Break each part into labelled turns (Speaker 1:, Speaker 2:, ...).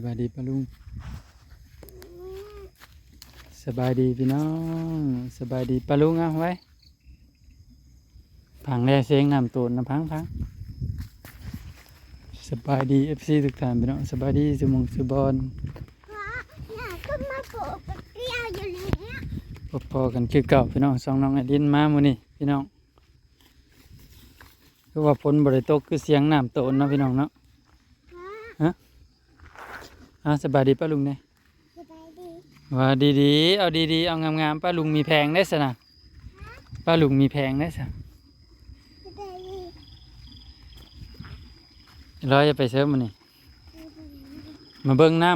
Speaker 1: สบายดีปะลุงสบายดีพี่น้องสบายดีปะลุงเอาไว้พังแร่เสียงน้ำตูนนะพังสบายดีFCทุกท่านพี่น้องสบายดีสมองสุบอน
Speaker 2: เนี่ยก็มาปลูกกระเตี้ยวอยู่ในเนี้ย
Speaker 1: พอกันคือเก่าพี่น้องสองน้องไอดินมามื้อนี้พี่น้องคือว่าฝนบ่ได้ตกคือเสียงน้ำตูนเนาะพี่น้องเนาะสบายดีปะลุงเนี่ย
Speaker 2: สบายดี
Speaker 1: ว่าดีๆเอาดีๆเอางามๆป้าลุงมีแพงได้สนะป้าลุงมีแพงได้สะ
Speaker 2: สบายดี
Speaker 1: เราจะไปเซิร์ฟมันนี่มาเบิ้งน้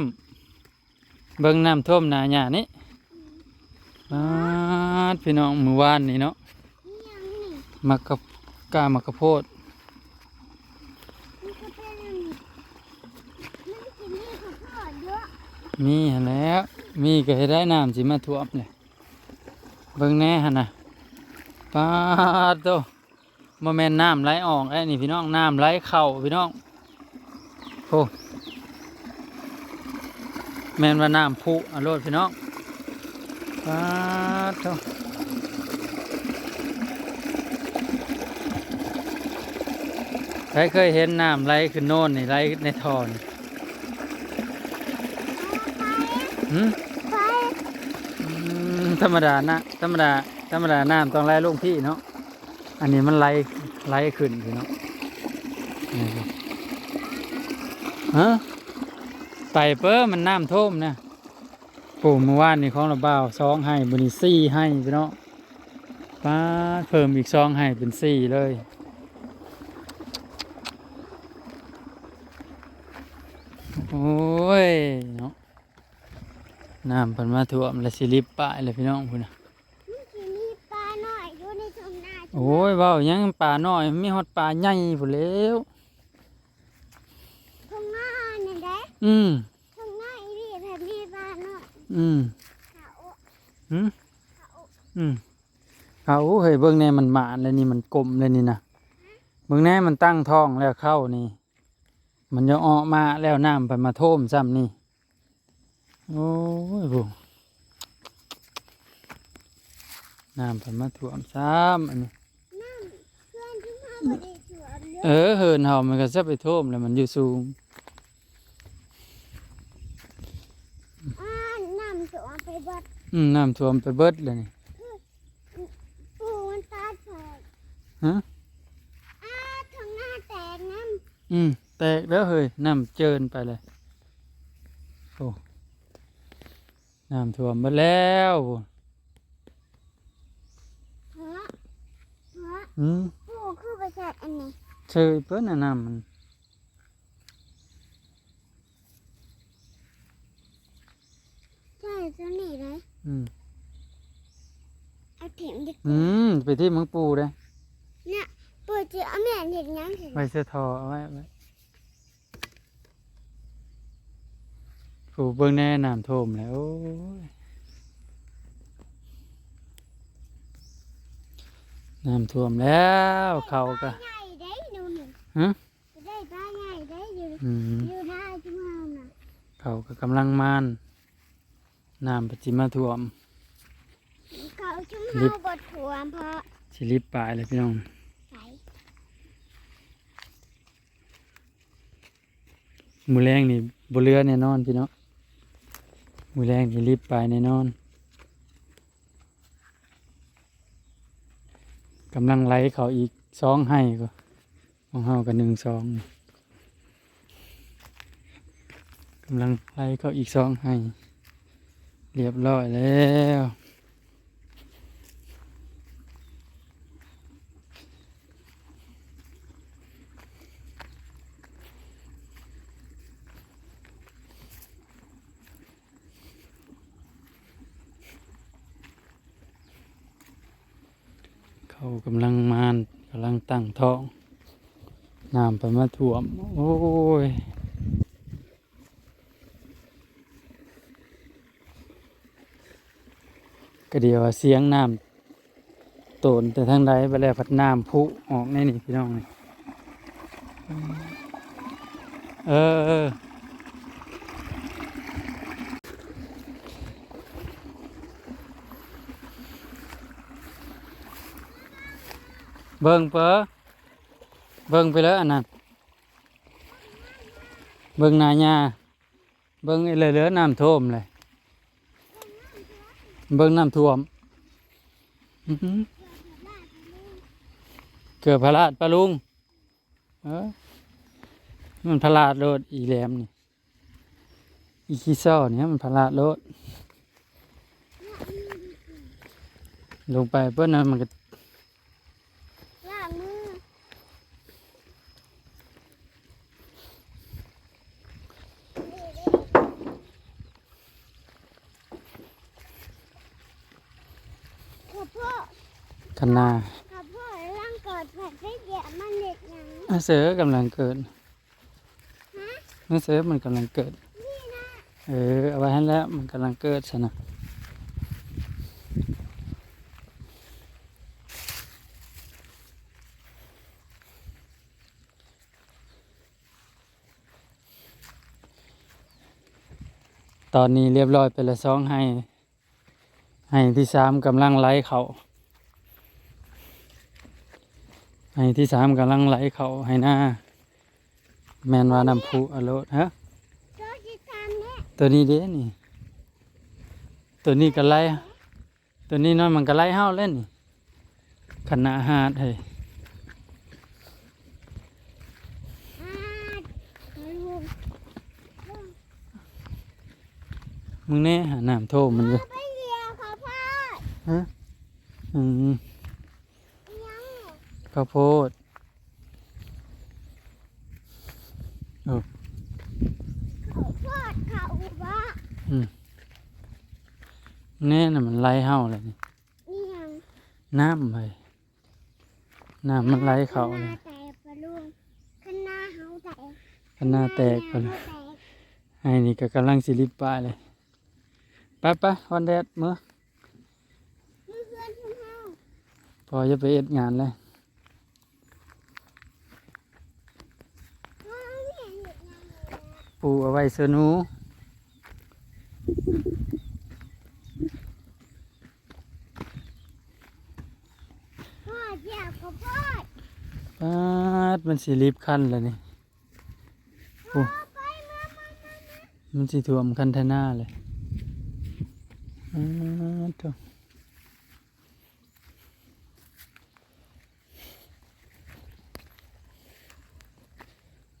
Speaker 1: ำท่วมนาหญ้านี่พี่น้องมือวานนี่เนาะ
Speaker 2: นี่ยังนี่
Speaker 1: มักกะกามะกะโพด
Speaker 2: มันก็เป็นมันกินนี่ข้าวโพดเยอะ
Speaker 1: มีหั่นแล้วมีก็ให้ได้น้ำสิมาท่วมเลยเบิ้งแน่หั่นน่ะป้าดโตบ่แม่นน้ำไหลออกไอ้นี่พี่น้องน้ำไหลเข้าพี่น้องโอ้แม่นว่าน้ำพุอรรถพี่น้องป้าดโตใครเคยเห็นน้ำไหลขึ้นโน่นนี่ไหลในท่อนี่หืม
Speaker 2: ไป
Speaker 1: ธรรมดานะธรรมดาน้ำต้องไหลลงพี่เนาะอันนี้มันไหลขึ้นพี่เนาะนี่ครับฮะไปเปิ้มันน้ำท่วมนะปู่เมื่อวานนี่ของเราเบา2ให้บุญ4ให้พี่เนาะป้าเพิ่มอีก2ให้เป็น4เลยโอ้ยเนาะน้ำเพิ่นมาท่วมแล้วสิริบป้ายเลยพี่น้องพุ่นน่ะ
Speaker 2: มันจะมีปลาหน่อยอยู่ในทุ่งนา
Speaker 1: โอ้ยเว้าหยังปลาน้อยมีฮอดปลาใหญ่พุ่นแล้ว
Speaker 2: ทุ่งนาเนี่ยเด้
Speaker 1: อืม
Speaker 2: ทุ่งนาอีนี่แบบมีปลาหน่อย
Speaker 1: อืม
Speaker 2: เขา
Speaker 1: อืม
Speaker 2: เขา
Speaker 1: อืมเขาเฮ้ยเบิ่งแน่มันหมานเลยนี่มันกลมเลยนี่นะเบิ่งแน่มันตั้งท้องแล้วเข้านี่มันจะออกมาแล้วน้ำไปมาท่วมซ้ำนี่โอ้ยบุน้ำไปมาท่วมซ้ำอันนี้
Speaker 2: น้ำเพื่อนที่มาบริสุทธิ์เย
Speaker 1: เอ
Speaker 2: อะ
Speaker 1: อเหินเห่ามันก็จะไปท่วมแล้วมันอยู่สูง
Speaker 2: น้ำตัวไปเบัด
Speaker 1: น้ำท่วมไปเบิดเลยนี่
Speaker 2: ปูมันตาแตก
Speaker 1: ฮะ
Speaker 2: ทุ่งนาแตกน้
Speaker 1: แตกแล้วเฮ้ยน้ำเจินไปเลยโอ้น้ำท่วมหมดแล้ว
Speaker 2: ำเพราะปูคือประสาทอันนี้
Speaker 1: เชยเปิ้นน่ะน้ำมัน
Speaker 2: ใช่ตัวนี้เลย
Speaker 1: อืม
Speaker 2: เอาถิ่มดิ
Speaker 1: ไปที่เมืองปูเลย
Speaker 2: เนี่ยปูจะเอาแม่เห็นยังเห็น
Speaker 1: ไว้เสื้อทอเอาไว้ปูเบิ่งแน่น้ำท่วมแล้วโอ้ยน้ำท่วมแล้วเขาก็
Speaker 2: ใหญ่ได้ดูหนึ่ง
Speaker 1: ฮะ
Speaker 2: ได้ปลาใหญ่ได้อยู่
Speaker 1: อืม
Speaker 2: อยู่หน้าจุ่มเอาน่ะ
Speaker 1: เขาก็กำลังมานน้ำปฏิมาท่วม
Speaker 2: เขาจุ่มเอาบดถั่วเพราะ
Speaker 1: สิริบปลายเลยพี่น้อง
Speaker 2: ใส่
Speaker 1: มือแรงนี่บ่เรือแน่นอนพี่น้องมือแรงนี่รีบปลายแน่นอนกำลังไหลเขาอีก2ให้ก็ของเฮาก็1 2กำลังไหลเขาอีก2ให้เรียบร้อยแล้วเขากำลังมานกำลังตั้งท้องน้ำไปมาท่วมโอ้ยก็เดียวว่าเสียงน้ำโตนแต่ทางใดไปแล้วพัดน้ำพุออกในนี่พี่น้องนี่เออ เบิ่งเปอเบิ่งไปแล้วอันนั้นเบิ่งนาหญ้าเบิ่งไอ้เหลือน้ำท่วมเลยเบิ่งน้ำท่วมอื้อหือเกือบพลาดปะลุงมันพลาดโลดอีแหลมนี่อีขี้ซ้อเนี่ยมันพลาดโลดลงไปเพื่อนนั้นมันก็
Speaker 2: ล้างมือข้าวโพด
Speaker 1: คันนา
Speaker 2: ข้าวโพดร่างเกิดแผลได้แย่มันเด็กหยัง
Speaker 1: เสือกำลังเกิด
Speaker 2: ฮะ
Speaker 1: เสือมันกำลังเกิด
Speaker 2: นี่นะ
Speaker 1: เอาไว้ให้แล้วมันกำลังเกิดซะนะตอนนี้เรียบร้อยไปละสองให้ที่สามกำลังไหลเขาให้ที่สามกำลังไหลเขาให้หน้าแมนว่าน้ำพุอโลดฮะ
Speaker 2: โจ๊กที่ทำเนี่ย
Speaker 1: ตัวนี้เด้นี่ตัวนี้ก็ไล่ตัวนี้น้อยมันก็ไล่เฮาเล่นนี่ขนาดหาดเฮ้ย
Speaker 2: ลูก
Speaker 1: มึงแน่หาน้ำโทมมันอยู่
Speaker 2: ไปเรียนข้าวโพด
Speaker 1: ฮะอืม
Speaker 2: ยัง
Speaker 1: ข้าวโพด
Speaker 2: ข้าวโพดข้าวบ้า
Speaker 1: แน่น่ะมันไล่เฮาเลยนี่
Speaker 2: นี่ยัง
Speaker 1: น้ำไปน้ำมันไล่เขาเลย
Speaker 2: แตกปะลุงคณะเฮาแตก
Speaker 1: ขนาดแตกไปเลยไอ้นี่ก็กำลังสิริบป้ายเลยไปวันแดดมื้อ
Speaker 2: เพื่อนชุมเฮา
Speaker 1: พอจะไปเอ็ดงานเลย
Speaker 2: พ่อเนี่ยเห็นยังไง
Speaker 1: ปูเอาไว้เสนู
Speaker 2: พ่อเจียวข้าวโพด
Speaker 1: ปาดมันสิรีบคันเลยนี่
Speaker 2: พ่อไปมา
Speaker 1: มันสิท่วมคันเทน่าเลยตัว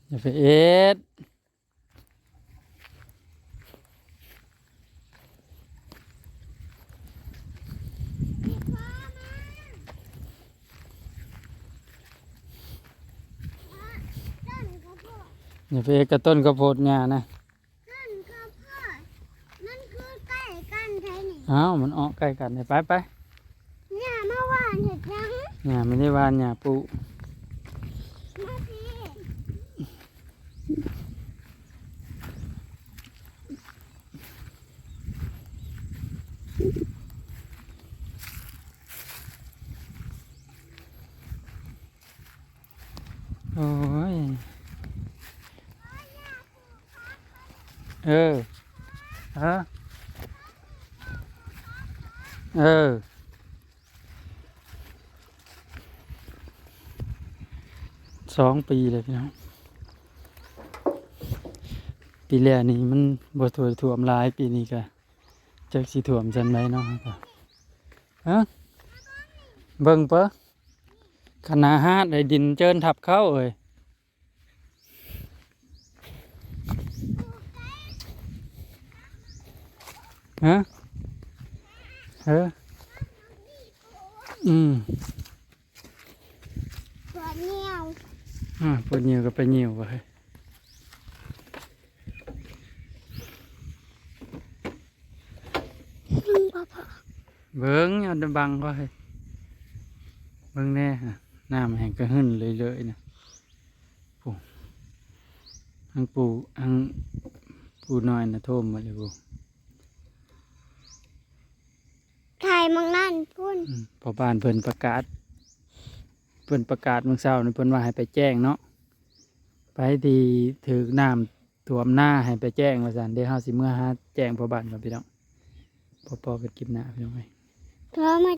Speaker 1: อย่าไปเอ็ด
Speaker 2: นี่พ่อมาต้นข้าวโพด
Speaker 1: อย่าไปเอ็ดกับต้นข้าวโพดหญ้านะ
Speaker 2: ต้นข้าวโพดมันคือใกล้กันไทยนี่
Speaker 1: อ้าวมันออกใกล้กันเลยไป
Speaker 2: เนี่ยเมื่อวานเห็นยัง
Speaker 1: หญ้าไม่ได้หวานหญ้าปู
Speaker 2: มาพี่
Speaker 1: โอ้ยเออฮะ2 ปีเลยพี่น้องปีแรกนี่มันบ่ท่วมหลายปีนี้ก็จักสิท่วมจังไดเนาะก็ฮะเบิ่งเปะขนาดหาดได้ดินเจินทับเข้าเอ้ยฮะอืม
Speaker 2: ตัวเหนียว
Speaker 1: ปวดเหนียวก็ไปเหนียวไป
Speaker 2: พ่อพ่อ
Speaker 1: เบิ้งเอาดบังก็ให้เบิ้งแน่ฮะน้ำแห้งก็หึ่นเลยๆนะปูทั้งปูน้อยนะโทมหมดเลยปู
Speaker 2: ถ่ายมังนั่นพุ่น
Speaker 1: พอบ้านเพิ่นประกาศเมื่อเช้านี่เพิ่นว่าให้ไปแจ้งเนาะไปที่ถือน้ำท่วมหน้าให้ไปแจ้งว่าซั่นเดี๋ยวเฮาสิเมื่อหาแจ้งพอบ้านก่อนพี่น้องพอกันคลิปหน้าพี่น้องเอ้ย
Speaker 2: เธอมา